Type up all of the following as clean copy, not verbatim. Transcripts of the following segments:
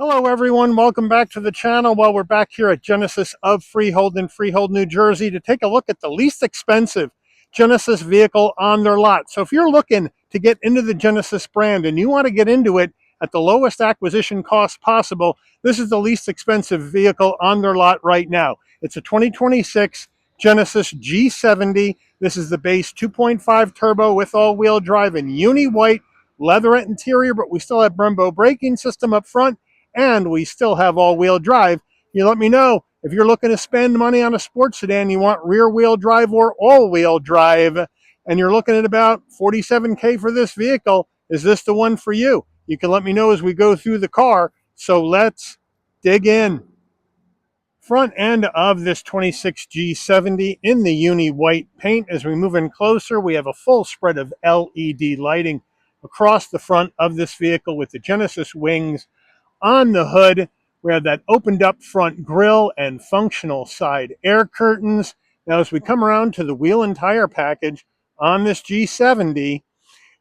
Hello everyone, welcome back to the channel. Well, we're back here at Genesis of Freehold in Freehold, New Jersey to take a look at the least expensive Genesis vehicle on their lot. So if you're looking to get into the Genesis brand and you want to get into it at the lowest acquisition cost possible, this is the least expensive vehicle on their lot right now. It's a 2026 Genesis G70. This is the base 2.5 turbo with all-wheel drive and uni-white leatherette interior, but we still have Brembo braking system up front, and we still have all-wheel drive. You let me know if you're looking to spend money on a sports sedan, you want rear-wheel drive or all-wheel drive, and you're looking at about $47K for this vehicle. Is this the one for you? You can let me know as we go through the car. So let's dig in. Front end of this 26 G70 in the uni white paint. As we move in closer, we have a full spread of LED lighting across the front of this vehicle with the Genesis wings. On the hood, we have that opened up front grille and functional side air curtains. Now, as we come around to the wheel and tire package on this G70,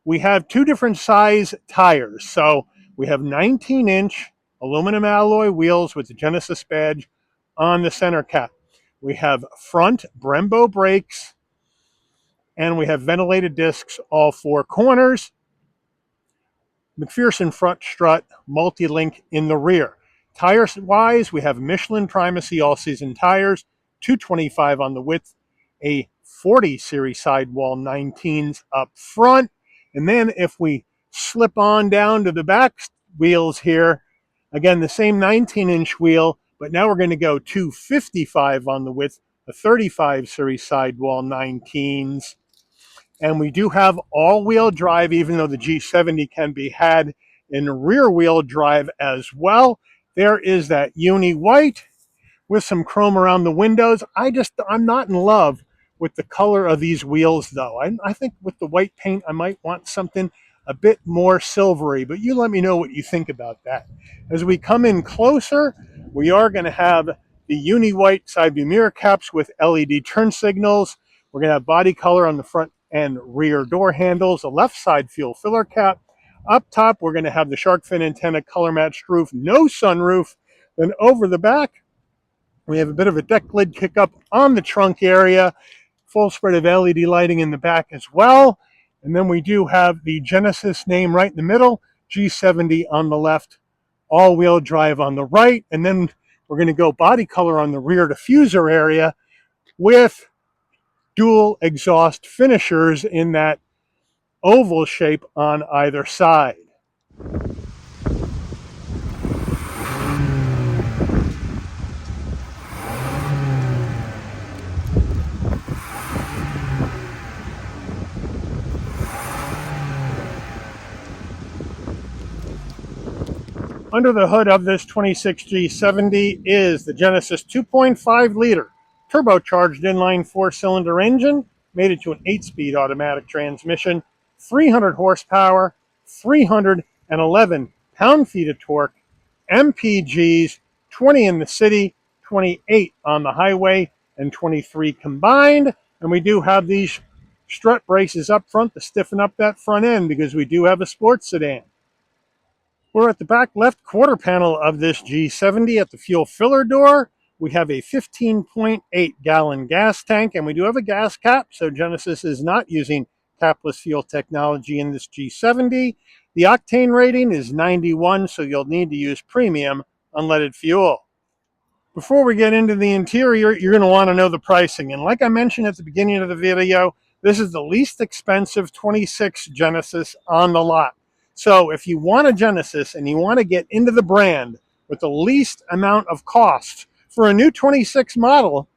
we have two different size tires. So we have 19-inch aluminum alloy wheels with the Genesis badge on the center cap. We have front Brembo brakes, and we have ventilated discs all four corners. McPherson front strut, multi-link in the rear. Tires-wise, we have Michelin Primacy all-season tires, 225 on the width, a 40 series sidewall 19s up front. And then if we slip on down to the back wheels here, again, the same 19-inch wheel, but now we're going to go 255 on the width, a 35 series sidewall 19s. And we do have all-wheel drive, even though the G70 can be had in rear-wheel drive as well. There is that uni white with some chrome around the windows. I'm not in love with the color of these wheels, though. I think with the white paint, I might want something a bit more silvery, but you let me know what you think about that. As we come in closer, we are going to have the uni white side view mirror caps with LED turn signals. We're going to have body color on the front and rear door handles, a left side fuel filler cap. Up top, we're going to have the shark fin antenna color matched roof, no sunroof. Then over the back, we have a bit of a deck lid kick up on the trunk area, full spread of LED lighting in the back as well. And then we do have the Genesis name right in the middle, G70 on the left, all-wheel drive on the right. And then we're going to go body color on the rear diffuser area with dual exhaust finishers in that oval shape on either side. Under the hood of this 26 G70 is the Genesis 2.5 liter turbocharged inline four-cylinder engine, made it to an 8-speed automatic transmission, 300 horsepower, 311 pound-feet of torque, MPGs, 20 in the city, 28 on the highway, and 23 combined. And we do have these strut braces up front to stiffen up that front end because we do have a sports sedan. We're at the back left quarter panel of this G70 at the fuel filler door. We have a 15.8 gallon gas tank, and we do have a gas cap, so Genesis is not using capless fuel technology in this G70. The octane rating is 91, so you'll need to use premium unleaded fuel. Before we get into the interior, you're going to want to know the pricing. And like I mentioned at the beginning of the video, this is the least expensive 26 Genesis on the lot. So if you want a Genesis and you want to get into the brand with the least amount of cost for a new 26 model,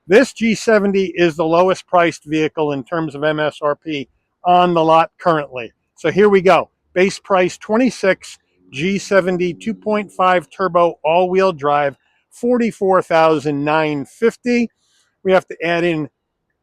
this G70 is the lowest priced vehicle in terms of MSRP on the lot currently. So here we go. Base price 26, G70 2.5 turbo all-wheel drive, $44,950. We have to add in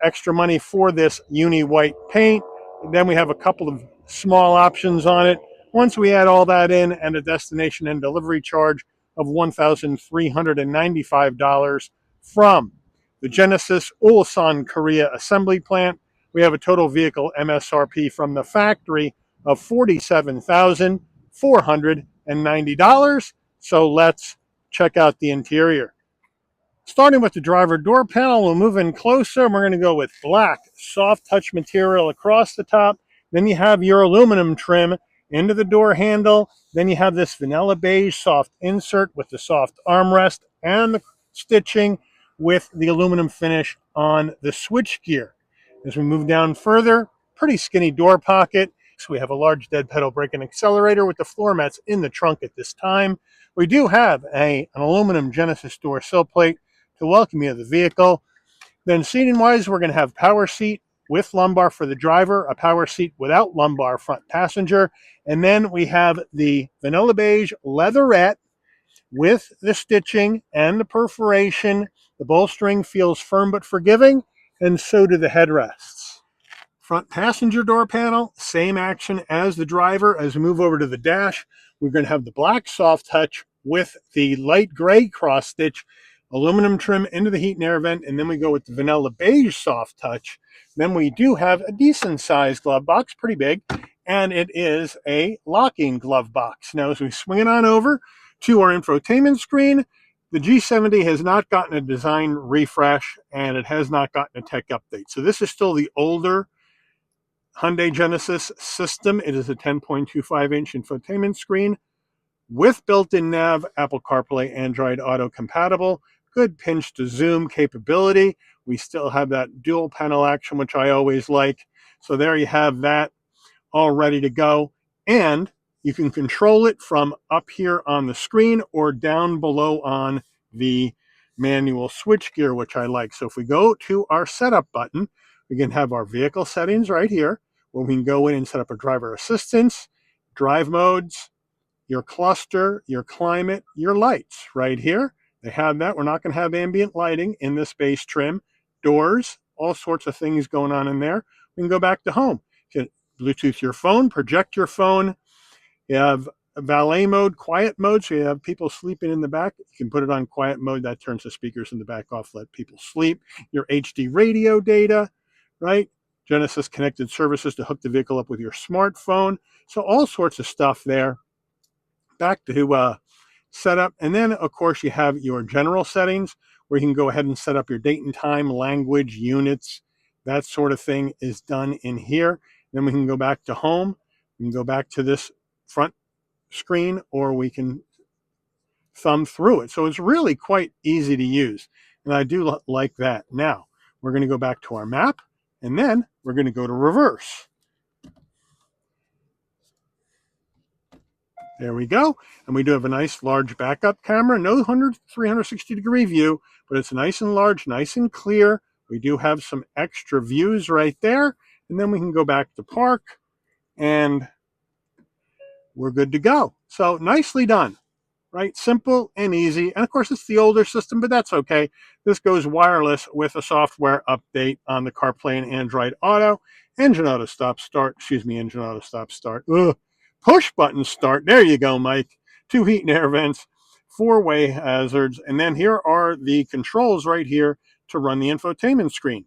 extra money for this uni white paint. And then we have a couple of small options on it. Once we add all that in and a destination and delivery charge of $1,395 from the Genesis Ulsan, Korea assembly plant, we have a total vehicle MSRP from the factory of $47,490. So let's check out the interior. Starting with the driver door panel, we'll move in closer, and we're going to go with black, soft touch material across the top. Then you have your aluminum trim into the door handle. Then you have this vanilla beige soft insert with the soft armrest and the stitching with the aluminum finish on the switchgear. As we move down further, pretty skinny door pocket. So we have a large dead pedal brake and accelerator with the floor mats in the trunk at this time. We do have an aluminum Genesis door sill plate to welcome you to the vehicle. Then seating wise, we're going to have power seat with lumbar for the driver, a power seat without lumbar front passenger, and then we have the vanilla beige leatherette with the stitching and the perforation. The bolstering feels firm but forgiving, and so do the headrests. Front passenger door panel, same action as the driver. As we move over to the dash, we're going to have the black soft touch with the light gray cross stitch, aluminum trim into the heat and air vent, and then we go with the vanilla beige soft touch. Then we do have a decent sized glove box, pretty big, and it is a locking glove box. Now as we swing it on over to our infotainment screen, the G70 has not gotten a design refresh and it has not gotten a tech update. So this is still the older Hyundai Genesis system. It is a 10.25-inch infotainment screen with built-in nav, Apple CarPlay, Android Auto compatible, good pinch to zoom capability. We still have that dual panel action, which I always like. So there you have that all ready to go. And you can control it from up here on the screen or down below on the manual switchgear, which I like. So if we go to our setup button, we can have our vehicle settings right here, where we can go in and set up our driver assistance, drive modes, your cluster, your climate, your lights right here. They have that. We're not going to have ambient lighting in this base trim. Doors, all sorts of things going on in there. We can go back to home. You can Bluetooth your phone, project your phone. You have valet mode, quiet mode, so you have people sleeping in the back. You can put it on quiet mode. That turns the speakers in the back off, let people sleep. Your HD radio data, right? Genesis connected services to hook the vehicle up with your smartphone. So all sorts of stuff there. Back to setup. And then, of course, you have your general settings where you can go ahead and set up your date and time, language, units, that sort of thing is done in here. Then we can go back to home. We can go back to this front screen, or we can thumb through it. So it's really quite easy to use. And I do like that. Now, we're going to go back to our map, and then we're going to go to reverse. There we go. And we do have a nice large backup camera. No 360 degree view, but it's nice and large, nice and clear. We do have some extra views right there. And then we can go back to park and we're good to go. So nicely done, right? Simple and easy. And of course, it's the older system, but that's okay. This goes wireless with a software update on the CarPlay and Android Auto. Engine auto stop start. Engine auto stop start. Ugh. Push button start. There you go, Mike. 2 heat and air vents, 4-way hazards. And then here are the controls right here to run the infotainment screen.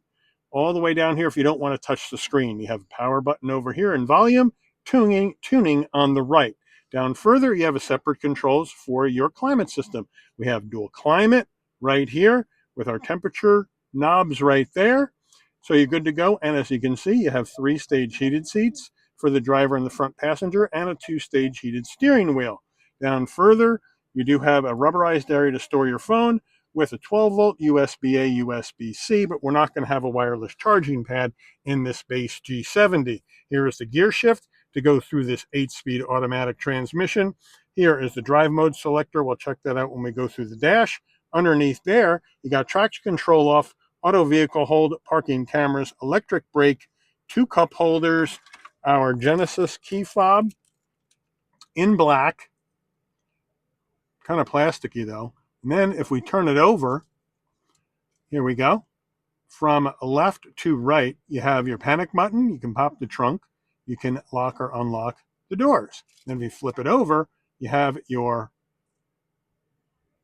All the way down here if you don't want to touch the screen. You have a power button over here and volume, tuning on the right. Down further, you have a separate controls for your climate system. We have dual climate right here with our temperature knobs right there. So you're good to go. And as you can see, you have 3-stage heated seats for the driver and the front passenger and a 2-stage heated steering wheel. Down further, you do have a rubberized area to store your phone with a 12-volt USB-A, USB-C, but we're not going to have a wireless charging pad in this base G70. Here is the gear shift to go through this 8-speed automatic transmission. Here is the drive mode selector. We'll check that out when we go through the dash. Underneath there, you got traction control off, auto vehicle hold, parking cameras, electric brake, 2 cup holders, our Genesis key fob in black, kind of plasticky though. And then if we turn it over, here we go. From left to right, you have your panic button. You can pop the trunk. You can lock or unlock the doors. Then if you flip it over, you have your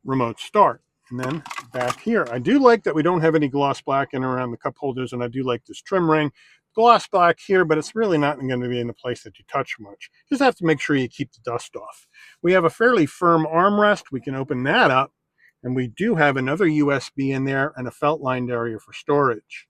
remote start. And then back here, I do like that we don't have any gloss black in around the cup holders, and I do like this trim ring. gloss black here, but it's really not going to be in a place that you touch much. Just have to make sure you keep the dust off. We have a fairly firm armrest. We can open that up, and we do have another USB in there and a felt-lined area for storage.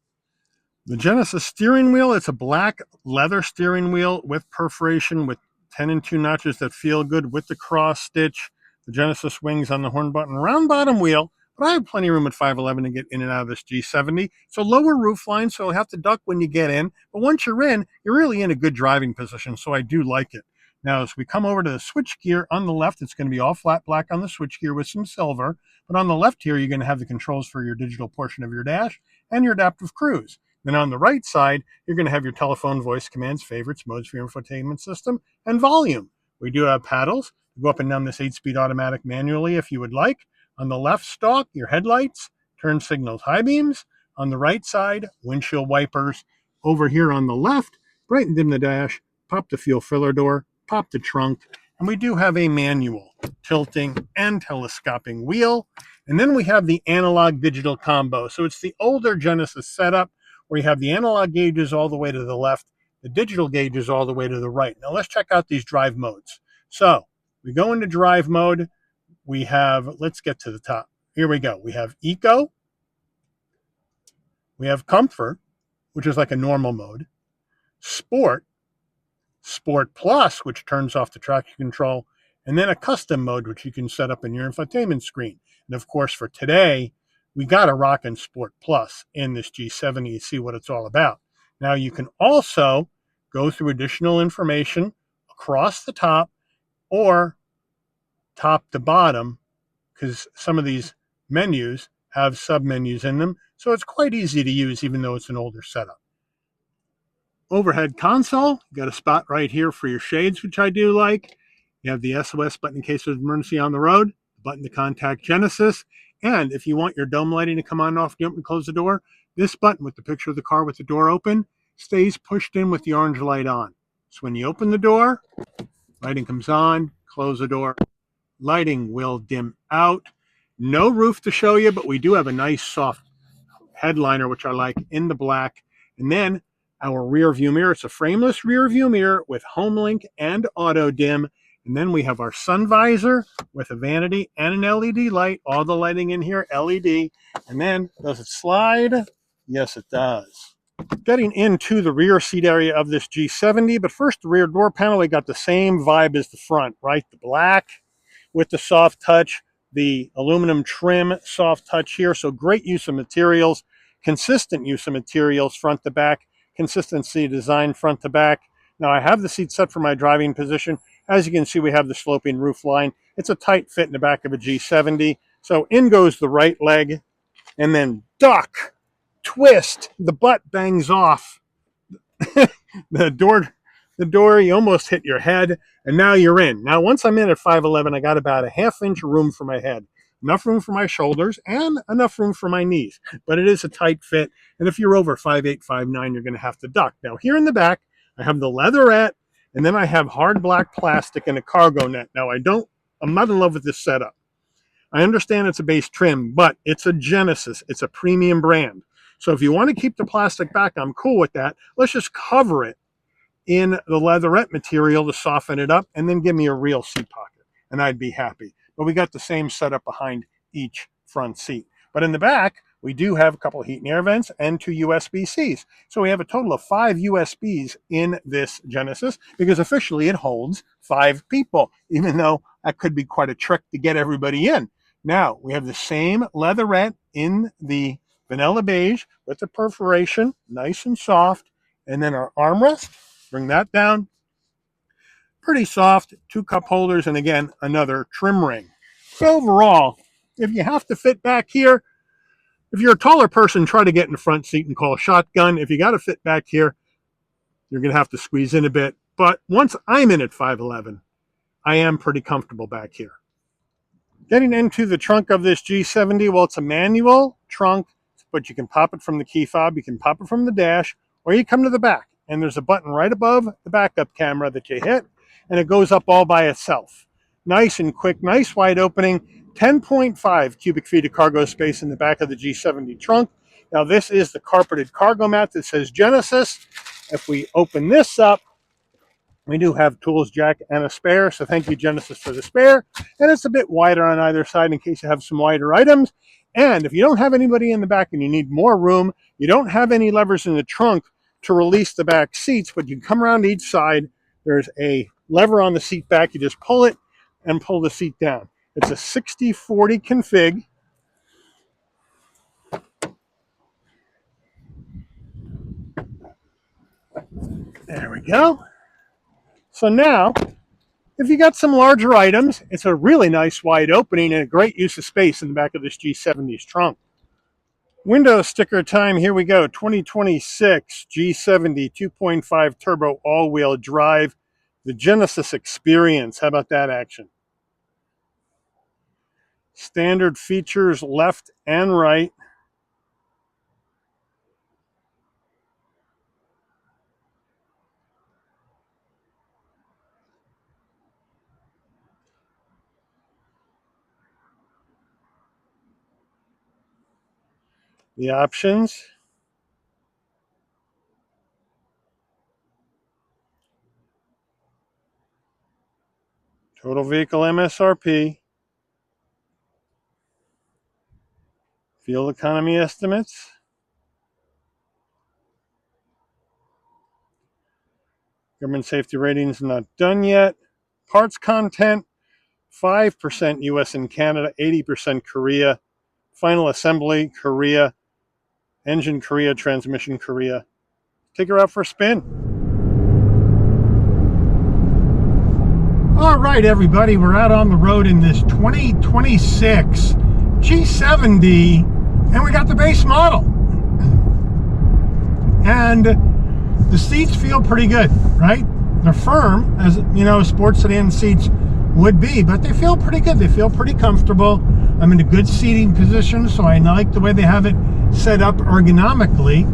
The Genesis steering wheel, it's a black leather steering wheel with perforation with 10 and 2 notches that feel good with the cross stitch. The Genesis wings on the horn button, round bottom wheel, but I have plenty of room at 5'11 to get in and out of this G70. It's a lower roof line, so you'll have to duck when you get in. But once you're in, you're really in a good driving position, so I do like it. Now, as we come over to the switch gear on the left, it's going to be all flat black on the switch gear with some silver. But on the left here, you're going to have the controls for your digital portion of your dash and your adaptive cruise. Then on the right side, you're going to have your telephone, voice commands, favorites, modes for your infotainment system, and volume. We do have paddles. Go up and down this 8-speed automatic manually if you would like. On the left stalk, your headlights, turn signals, high beams. On the right side, windshield wipers. Over here on the left, bright and dim the dash, pop the fuel filler door, pop the trunk, and we do have a manual, tilting and telescoping wheel. And then we have the analog digital combo. So it's the older Genesis setup, where you have the analog gauges all the way to the left, the digital gauges all the way to the right. Now let's check out these drive modes. So we go into drive mode. We have, let's get to the top. Here we go. We have Eco. We have Comfort, which is like a normal mode. Sport. Sport Plus, which turns off the traction control. And then a custom mode, which you can set up in your infotainment screen. And of course, for today, we got a rockin' Sport Plus in this G70 to see what it's all about. Now you can also go through additional information across the top or top to bottom, because some of these menus have submenus in them. So it's quite easy to use, even though it's an older setup. Overhead console, you got a spot right here for your shades, which I do like. You have the SOS button in case of emergency on the road, the button to contact Genesis. And if you want your dome lighting to come on and off, you open and close the door, this button with the picture of the car with the door open stays pushed in with the orange light on. So when you open the door, lighting comes on, close the door, lighting will dim out. No roof to show you, but we do have a nice soft headliner, which I like, in the black. And then our rear view mirror, it's a frameless rear view mirror with home link and auto dim. And then we have our sun visor with a vanity and an LED light. All the lighting in here, LED. And then, does it slide? Yes, it does. Getting into the rear seat area of this G70, but first the rear door panel, we got the same vibe as the front, right? The black with the soft touch, the aluminum trim, soft touch here. So great use of materials, consistent use of materials front to back, consistency design front to back. Now I have the seat set for my driving position. As you can see, we have the sloping roof line. It's a tight fit in the back of a G70. So in goes the right leg, and then duck, twist, the butt bangs off. the door, you almost hit your head, and now you're in. Now, once I'm in at 5'11", I got about a half-inch room for my head, enough room for my shoulders, and enough room for my knees. But it is a tight fit, and if you're over 5'8", 5'9", you're going to have to duck. Now, here in the back, I have the leatherette, and then I have hard black plastic and a cargo net. Now, I'm not in love with this setup. I understand it's a base trim, but it's a Genesis. It's a premium brand. So if you want to keep the plastic back, I'm cool with that. Let's just cover it in the leatherette material to soften it up, and then give me a real seat pocket, and I'd be happy. But we got the same setup behind each front seat. But in the back, we do have a couple of heat and air vents and 2 USB-Cs. So we have a total of 5 USBs in this Genesis, because officially it holds 5 people, even though that could be quite a trick to get everybody in. Now, we have the same leatherette in the vanilla beige with the perforation, nice and soft, and then our armrest. Bring that down. Pretty soft, 2 cup holders, and again, another trim ring. So overall, if you have to fit back here, if you're a taller person, try to get in the front seat and call a shotgun. If you got to fit back here, you're going to have to squeeze in a bit. But once I'm in at 5'11", I am pretty comfortable back here. Getting into the trunk of this G70, well, it's a manual trunk, but you can pop it from the key fob, you can pop it from the dash, or you come to the back. And there's a button right above the backup camera that you hit, and it goes up all by itself. Nice and quick, nice wide opening, 10.5 cubic feet of cargo space in the back of the G70 trunk. Now this is the carpeted cargo mat that says Genesis. If we open this up, we do have tools jack and a spare, so thank you, Genesis, for the spare. And it's a bit wider on either side in case you have some wider items. And if you don't have anybody in the back and you need more room, you don't have any levers in the trunk to release the back seats, but you can come around each side. There's a lever on the seat back. You just pull it and pull the seat down. It's a 60/40 config. There we go. So now, if you got some larger items, it's a really nice wide opening and a great use of space in the back of this G70's trunk. Window sticker time, here we go. 2026 G70 2.5 turbo all-wheel drive. The Genesis Experience. How about that action? Standard features left and right. The options. Total vehicle MSRP. Fuel economy estimates. Government safety ratings not done yet. Parts content, 5% US and Canada, 80% Korea. Final assembly, Korea. Engine, Korea. Transmission, Korea. Take her out for a spin. All right, everybody, we're out on the road in this 2026 G70, and we got the base model. And the seats feel pretty good, right? They're firm, as you know, sports sedan seats would be, but they feel pretty good. They feel pretty comfortable. I'm in a good seating position, so I like the way they have it set up ergonomically.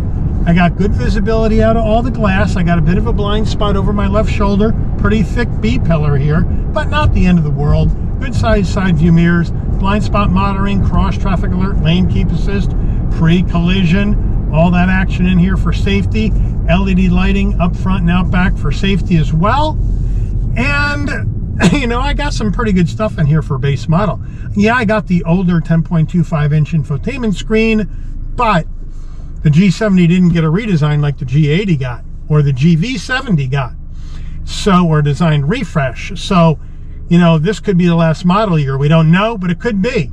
I got good visibility out of all the glass. I got a bit of a blind spot over my left shoulder. Pretty thick B-pillar here, but not the end of the world. Good size side view mirrors, blind spot monitoring, cross traffic alert, lane keep assist, pre-collision, all that action in here for safety. LED lighting up front and out back for safety as well. And, you know, I got some pretty good stuff in here for base model. Yeah, I got the older 10.25-inch infotainment screen, but the G70 didn't get a redesign like the G80 got, or the GV70 got. So, or design refresh. So, you know, this could be the last model year. We don't know, but it could be.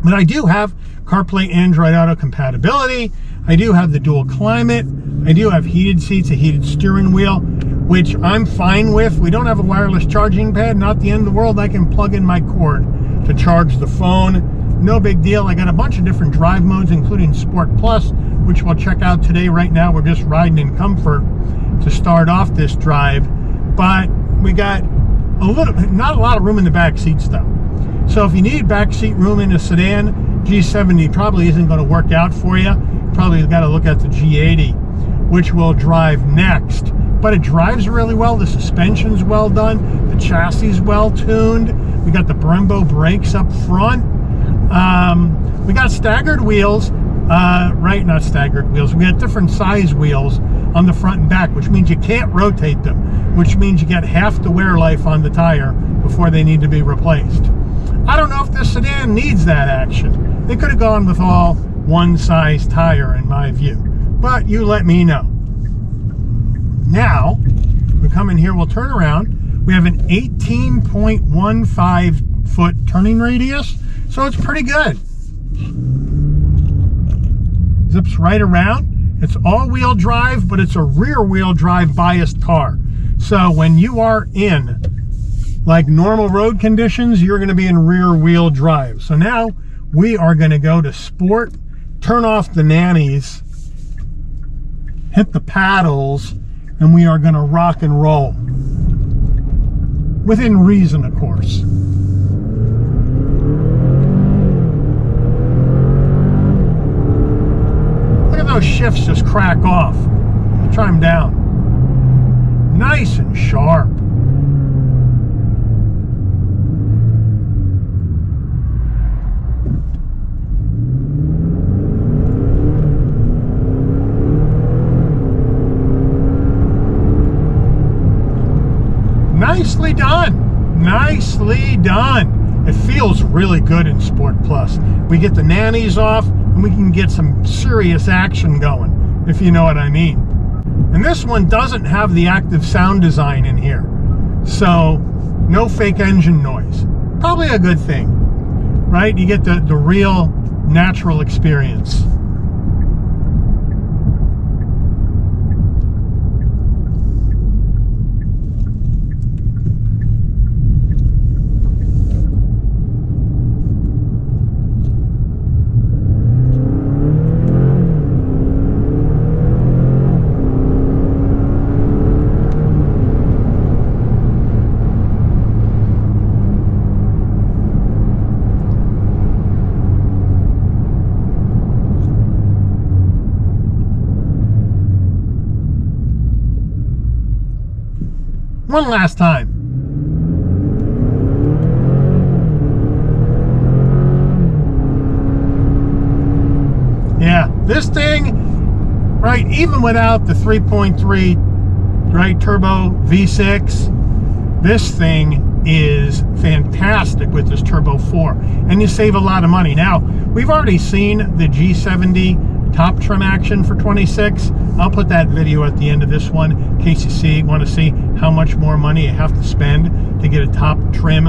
But I do have CarPlay Android Auto compatibility. I do have the dual climate. I do have heated seats, a heated steering wheel, which I'm fine with. We don't have a wireless charging pad, not the end of the world. I can plug in my cord to charge the phone. No big deal. I got a bunch of different drive modes, including Sport Plus, which we'll check out today. Right now, we're just riding in comfort to start off this drive. But we got not a lot of room in the back seats, though. So if you need back seat room in a sedan, G70 probably isn't going to work out for you. Probably got to look at the G80, which we'll drive next. But it drives really well. The suspension's well done. The chassis is well tuned. We got the Brembo brakes up front. We got staggered wheels, not staggered wheels. We got different size wheels on the front and back, which means you can't rotate them, which means you get half the wear life on the tire before they need to be replaced. I don't know if this sedan needs that action. They could have gone with all one size tire in my view, but you let me know. Now, we come in here, we'll turn around. We have an 18.15 foot turning radius, so it's pretty good. Zips right around. It's all-wheel drive, but it's a rear-wheel drive biased car. So when you are in like normal road conditions, you're going to be in rear-wheel drive. So now we are going to go to sport, turn off the nannies, hit the paddles, and we are going to rock and roll. Within reason, of course. Look at those shifts just crack off. Try them down. Nice and sharp. Nicely done. It feels really good in Sport Plus. We get the nannies off and we can get some serious action going, if you know what I mean. And this one doesn't have the active sound design in here, so no fake engine noise. Probably a good thing, right? You get the real natural experience. One last time. Yeah, this thing, right, even without the 3.3, right, turbo V6, this thing is fantastic with this Turbo 4, and you save a lot of money. Now, we've already seen the G70 top trim action for 26. I'll put that video at the end of this one in case you want to see how much more money you have to spend to get a top trim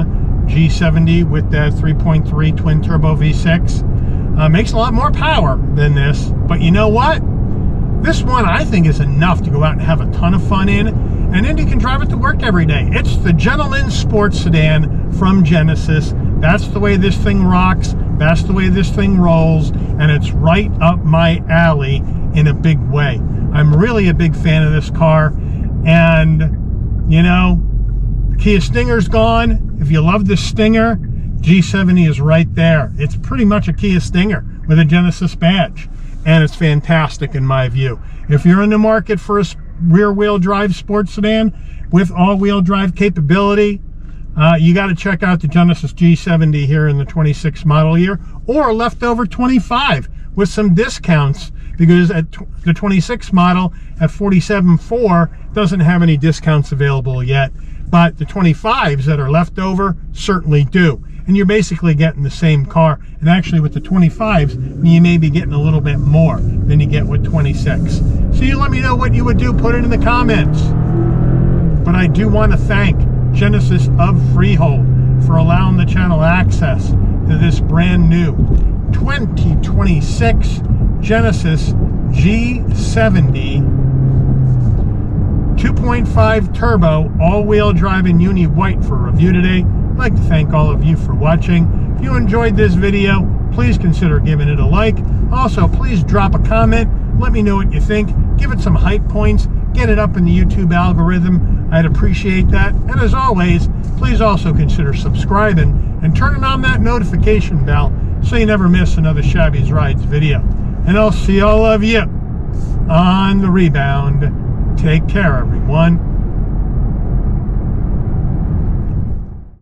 G70 with that 3.3 twin turbo V6. Makes a lot more power than this, but you know what? This one I think is enough to go out and have a ton of fun in, and then you can drive it to work every day. It's the gentleman's sports sedan from Genesis. That's the way this thing rocks. That's the way this thing rolls, and it's right up my alley in a big way. I'm really a big fan of this car, and you know, Kia Stinger's gone. If you love the Stinger, G70 is right there. It's pretty much a Kia Stinger with a Genesis badge, and it's fantastic in my view. If you're in the market for a rear-wheel drive sports sedan with all-wheel drive capability, you got to check out the Genesis G70 here in the 26 model year, or leftover 25 with some discounts, because at the 26 model at $47,400 doesn't have any discounts available yet, but the 25s that are left over certainly do. And you're basically getting the same car, and actually with the 25s you may be getting a little bit more than you get with 26. So you let me know what you would do, put it in the comments. But I do want to thank Genesis of Freehold for allowing the channel access to this brand new 2026 Genesis G70 2.5 turbo all-wheel drive in uni white for review today. I'd like to thank all of you for watching. If you enjoyed this video, please consider giving it a like. Also, please drop a comment. Let me know what you think. Give it some hype points. Get it up in the YouTube algorithm. I'd appreciate that. And as always, please also consider subscribing and turning on that notification bell so you never miss another Shabby's Rides video. And I'll see all of you on the rebound. Take care, everyone.